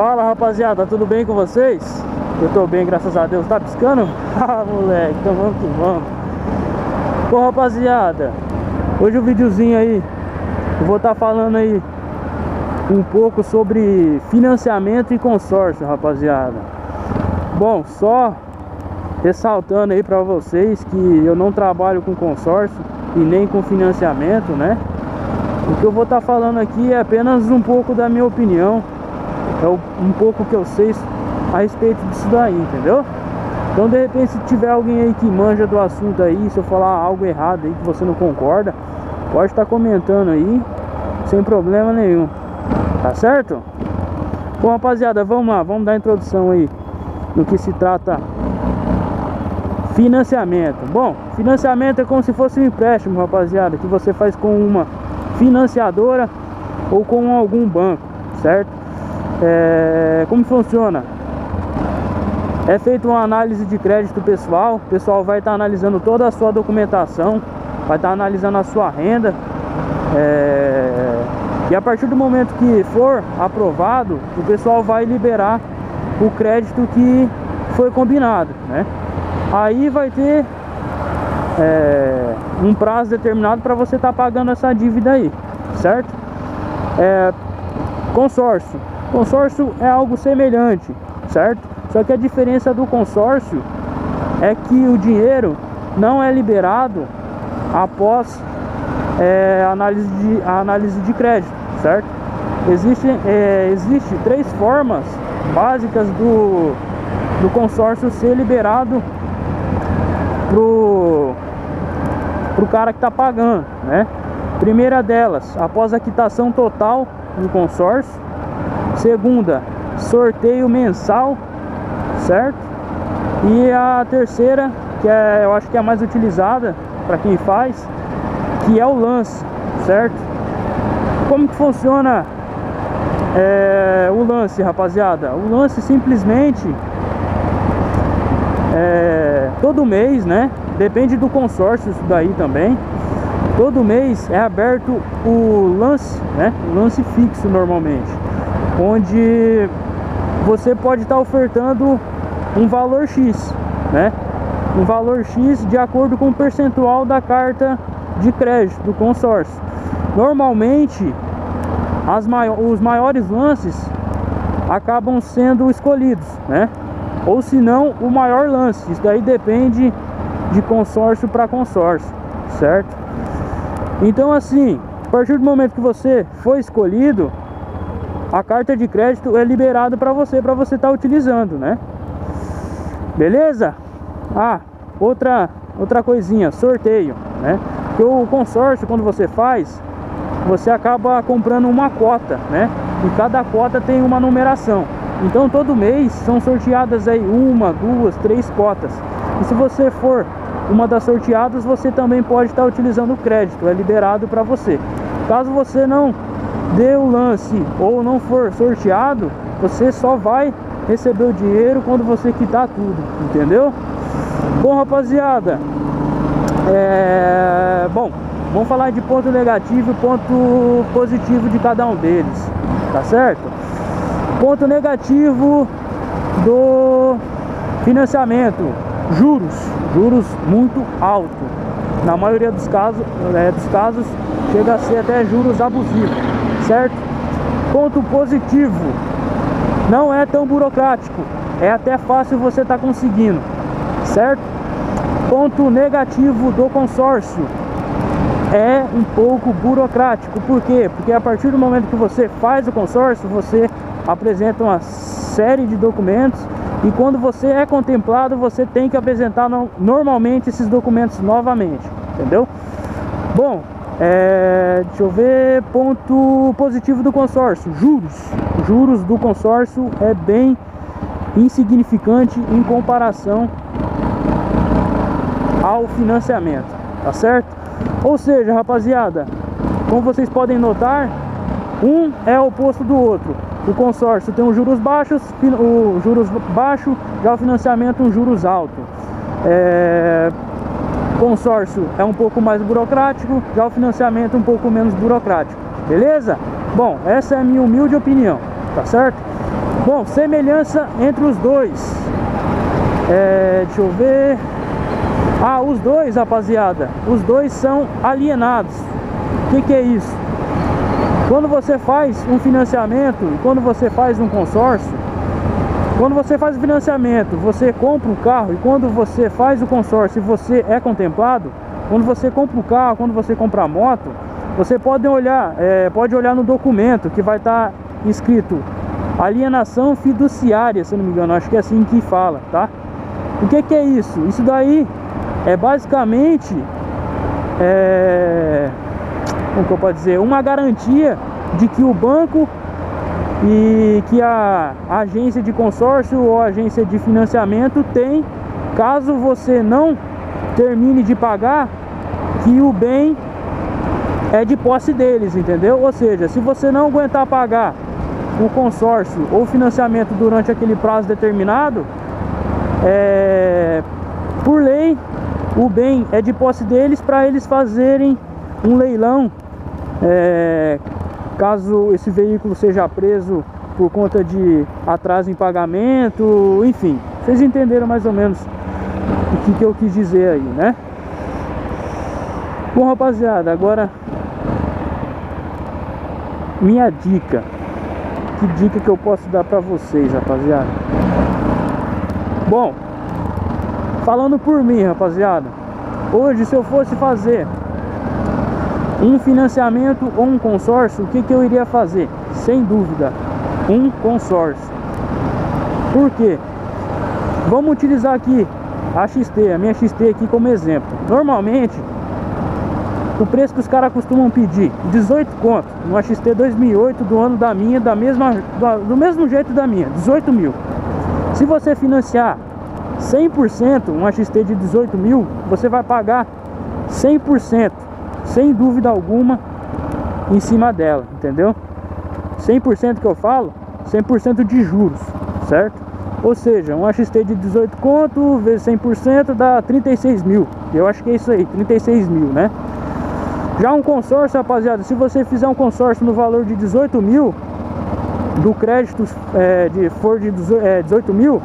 Fala, rapaziada, tudo bem com vocês? Eu tô bem, graças a Deus. Tá piscando? Ah, moleque, então vamos que vamos. Bom, rapaziada, hoje o videozinho aí eu vou estar falando aí um pouco sobre financiamento e consórcio, rapaziada. Bom, só ressaltando aí pra vocês que eu não trabalho com consórcio e nem com financiamento, né? O que eu vou estar falando aqui é apenas um pouco da minha opinião, é um pouco que eu sei a respeito disso daí, entendeu? Então, de repente, se tiver alguém aí que manja do assunto aí, se eu falar algo errado aí que você não concorda, pode estar comentando aí, sem problema nenhum, tá certo? Bom, rapaziada, vamos lá, vamos dar a introdução aí no que se trata financiamento. Bom, financiamento é como se fosse um empréstimo, rapaziada, que você faz com uma financiadora ou com algum banco, certo? Como funciona? É feita uma análise de crédito pessoal. O pessoal vai estar analisando toda a sua documentação, vai estar analisando a sua renda, e a partir do momento que for aprovado, o pessoal vai liberar o crédito que foi combinado, né? Aí vai ter um prazo determinado para você estar pagando essa dívida aí, certo? Consórcio. Consórcio é algo semelhante, certo? Só que a diferença do consórcio é que o dinheiro não é liberado após a análise de crédito, certo? Existe três formas básicas do consórcio ser liberado pro cara que está pagando, né? Primeira delas, após a quitação total do consórcio. Segunda, sorteio mensal, certo? E a terceira, que eu acho que é a mais utilizada para quem faz, que é o lance, certo? Como que funciona o lance, rapaziada? O lance simplesmente todo mês, né? Depende do consórcio isso daí também. Todo mês é aberto o lance, né? O lance fixo normalmente, onde você pode estar ofertando um valor X, né? Um valor X de acordo com o percentual da carta de crédito do consórcio. Normalmente, os maiores lances acabam sendo escolhidos, né? Ou se não, o maior lance. Isso daí depende de consórcio para consórcio, certo? Então, assim, a partir do momento que você foi escolhido, a carta de crédito é liberada para você estar utilizando, né? Beleza? Outra coisinha, sorteio, né? Porque o consórcio, quando você faz, você acaba comprando uma cota, né? E cada cota tem uma numeração. Então, todo mês são sorteadas aí 1, 2, 3 cotas. E se você for uma das sorteadas, você também pode estar utilizando o crédito, é liberado para você. Caso você não dê o lance ou não for sorteado, você só vai receber o dinheiro quando você quitar tudo, entendeu? Bom, rapaziada, bom, vamos falar de ponto negativo e ponto positivo de cada um deles, tá certo? Ponto negativo do financiamento: juros muito alto. Na maioria dos casos chega a ser até juros abusivos, certo? Ponto positivo: não é tão burocrático, é até fácil você estar conseguindo, certo? Ponto negativo do consórcio: é um pouco burocrático. Por quê? Porque a partir do momento que você faz o consórcio, você apresenta uma série de documentos, e quando você é contemplado, você tem que apresentar normalmente esses documentos novamente, entendeu? Bom, deixa eu ver. Ponto positivo do consórcio: juros do consórcio é bem insignificante em comparação ao financiamento, tá certo? Ou seja, rapaziada, como vocês podem notar, um é o oposto do outro. O consórcio tem os juros baixos, já o financiamento juros altos. Consórcio é um pouco mais burocrático, já o financiamento um pouco menos burocrático. Beleza? Bom, essa é a minha humilde opinião, tá certo? Bom, semelhança entre os dois. Deixa eu ver. Os dois, rapaziada, os dois são alienados. O que é isso? Quando você faz um financiamento, quando você faz um consórcio, quando você faz o financiamento, você compra um carro, e quando você faz o consórcio e você é contemplado, quando você compra o carro, quando você compra a moto, você pode olhar no documento que vai estar escrito alienação fiduciária, se não me engano, acho que é assim que fala, tá? O que é isso? Isso daí é basicamente, como que eu posso dizer, uma garantia de que o banco e que a agência de consórcio ou agência de financiamento tem, caso você não termine de pagar, que o bem é de posse deles, entendeu? Ou seja, se você não aguentar pagar o consórcio ou financiamento durante aquele prazo determinado, por lei, o bem é de posse deles para eles fazerem um leilão, caso esse veículo seja preso por conta de atraso em pagamento, enfim, vocês entenderam mais ou menos o que eu quis dizer aí, né? Bom, rapaziada, agora minha dica. Que dica que eu posso dar pra vocês, rapaziada? Bom, falando por mim, rapaziada, hoje, se eu fosse fazer um financiamento ou um consórcio, o que eu iria fazer? Sem dúvida, um consórcio. Por quê? Vamos utilizar aqui a minha XT aqui como exemplo. Normalmente, o preço que os caras costumam pedir, 18 conto, uma XT 2008 do ano da minha, do mesmo jeito da minha, 18 mil. Se você financiar 100%, uma XT de 18 mil, você vai pagar 100%, sem dúvida alguma, em cima dela, entendeu? 100% que eu falo, 100% de juros, certo? Ou seja, uma XT de 18 conto vezes 100% dá 36 mil. Eu acho que é isso aí, 36 mil, né? Já um consórcio, rapaziada, se você fizer um consórcio no valor de 18 mil, do crédito for de 18 mil,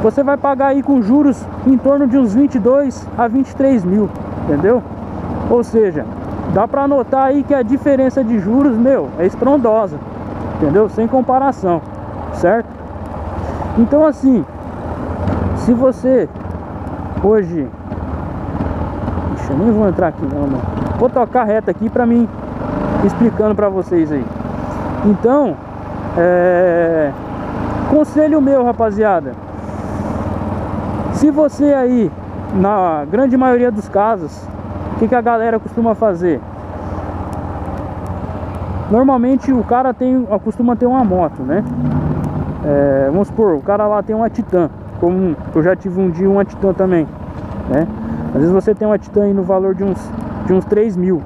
você vai pagar aí com juros em torno de uns 22 a 23 mil, entendeu? Ou seja, dá pra notar aí que a diferença de juros, é estrondosa, entendeu? Sem comparação, certo? Então assim, se você hoje... Ixi, eu nem vou entrar aqui não, mano. Vou tocar reto aqui pra mim, explicando pra vocês aí. Então, conselho meu, rapaziada, se você aí, na grande maioria dos casos, o que a galera costuma fazer? Normalmente o cara costuma ter uma moto, né? Vamos supor, o cara lá tem uma Titan, como eu já tive um dia uma Titan também, né? Às vezes você tem uma Titan aí no valor de uns 3 mil,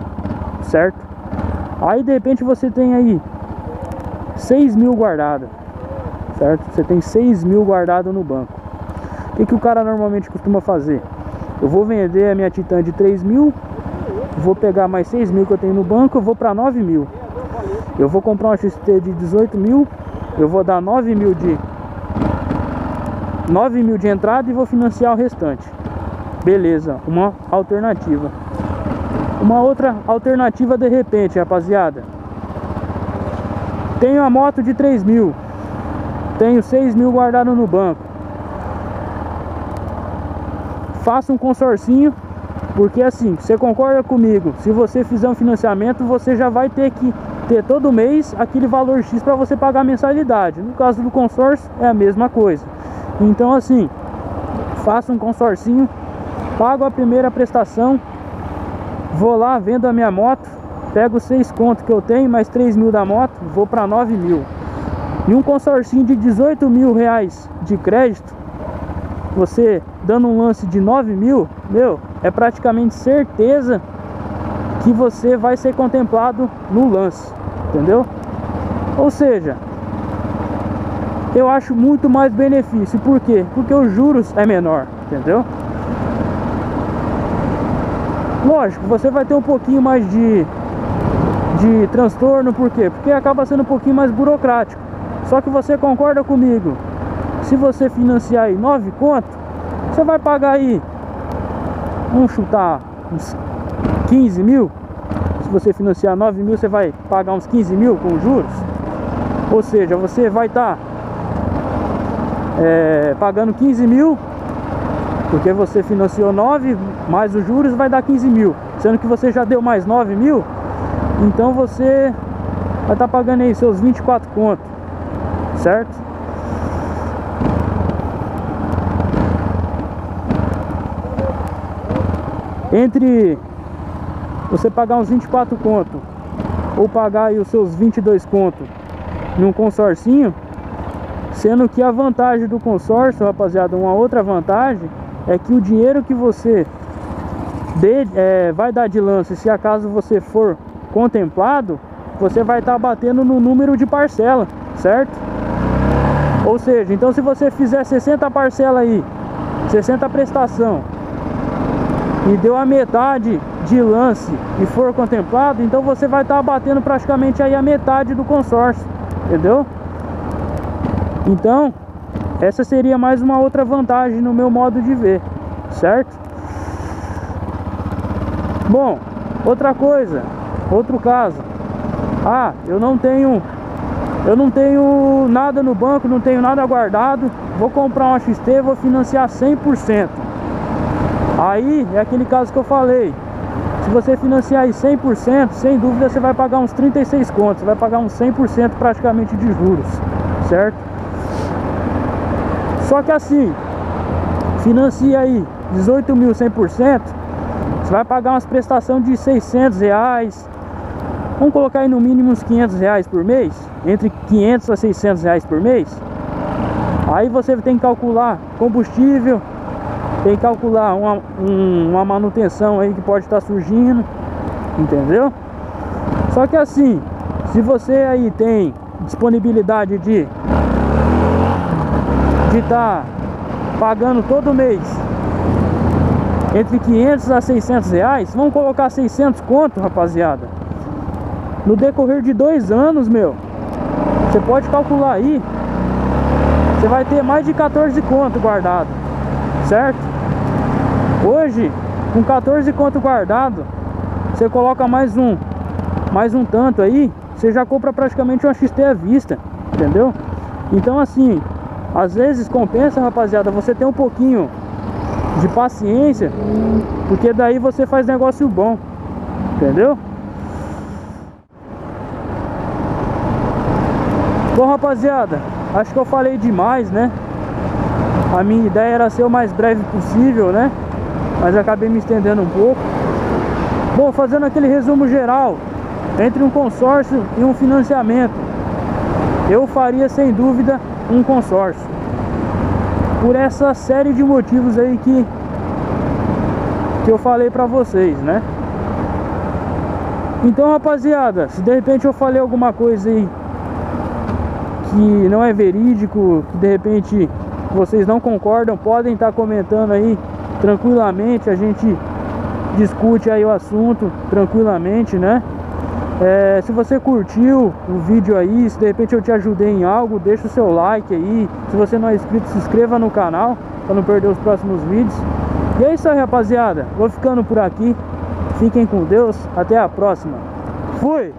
certo? Aí de repente você tem aí 6 mil guardado, certo? Você tem 6 mil guardado no banco. O que o cara normalmente costuma fazer? Eu vou vender a minha Titan de 3 mil, vou pegar mais 6 mil que eu tenho no banco, eu vou para 9 mil. Eu vou comprar uma XT de 18 mil, eu vou dar 9 mil de entrada e vou financiar o restante. Beleza, uma alternativa. Uma outra alternativa de repente, rapaziada. Tenho a moto de 3 mil, tenho 6 mil guardado no banco. Faça um consorcinho, porque assim, você concorda comigo, se você fizer um financiamento, você já vai ter que ter todo mês aquele valor X para você pagar a mensalidade. No caso do consórcio é a mesma coisa. Então assim, faça um consorcinho, pago a primeira prestação, vou lá, vendo a minha moto, pego 6 contos que eu tenho, mais 3 mil da moto, vou para 9 mil. E um consorcinho de 18 mil reais de crédito, você dando um lance de 9 mil, é praticamente certeza que você vai ser contemplado no lance, entendeu? Ou seja, eu acho muito mais benefício. Por quê? Porque os juros é menor, entendeu? Lógico, você vai ter um pouquinho mais de transtorno, por quê? Porque acaba sendo um pouquinho mais burocrático. Só que você concorda comigo, se você financiar aí 9 conto, você vai pagar aí, vamos chutar, uns 15 mil. Se você financiar 9 mil, você vai pagar uns 15 mil com juros. Ou seja, você vai estar pagando 15 mil, porque você financiou 9, mais os juros vai dar 15 mil. Sendo que você já deu mais 9 mil, então você vai estar pagando aí seus 24 conto, certo? Entre você pagar uns 24 conto ou pagar aí os seus 22 conto num consórcio, sendo que a vantagem do consórcio, rapaziada, uma outra vantagem é que o dinheiro que você vai dar de lance, se acaso você for contemplado, você vai estar batendo no número de parcela, certo? Ou seja, então se você fizer 60 parcelas aí, 60 prestação, e deu a metade de lance e for contemplado, então você vai estar batendo praticamente aí a metade do consórcio, entendeu? Então, essa seria mais uma outra vantagem no meu modo de ver, certo? Bom, outra coisa, outro caso. Ah, eu não tenho nada no banco, não tenho nada guardado, vou comprar uma XT, vou financiar 100%. Aí é aquele caso que eu falei, se você financiar aí 100%, sem dúvida você vai pagar uns 36 contos, você vai pagar uns 100% praticamente de juros, certo? Só que assim, financia aí 18 mil 100%, você vai pagar umas prestações de 600 reais, vamos colocar aí no mínimo uns 500 reais por mês, entre 500 a 600 reais por mês. Aí você tem que calcular combustível, tem que calcular uma manutenção aí que pode estar surgindo, entendeu? Só que assim, se você aí tem disponibilidade de estar pagando todo mês entre 500 a 600 reais, vamos colocar 600 conto, rapaziada. No decorrer de 2 anos, meu, você pode calcular aí, você vai ter mais de 14 conto guardado, certo? Hoje, com 14 conto guardado, você coloca mais um tanto aí, você já compra praticamente uma XT à vista, entendeu? Então assim, às vezes compensa, rapaziada, você ter um pouquinho de paciência, porque daí você faz negócio bom, entendeu? Bom, rapaziada, acho que eu falei demais, né? A minha ideia era ser o mais breve possível, né? Mas acabei me estendendo um pouco. Bom, fazendo aquele resumo geral, entre um consórcio e um financiamento, eu faria sem dúvida um consórcio, por essa série de motivos aí que eu falei pra vocês, né? Então, rapaziada, se de repente eu falei alguma coisa aí que não é verídico, que de repente vocês não concordam, podem estar comentando aí tranquilamente, a gente discute aí o assunto tranquilamente, né? Se você curtiu o vídeo aí, se de repente eu te ajudei em algo, deixa o seu like aí. Se você não é inscrito, se inscreva no canal para não perder os próximos vídeos. E é isso aí, rapaziada, vou ficando por aqui. Fiquem com Deus, até a próxima. Fui!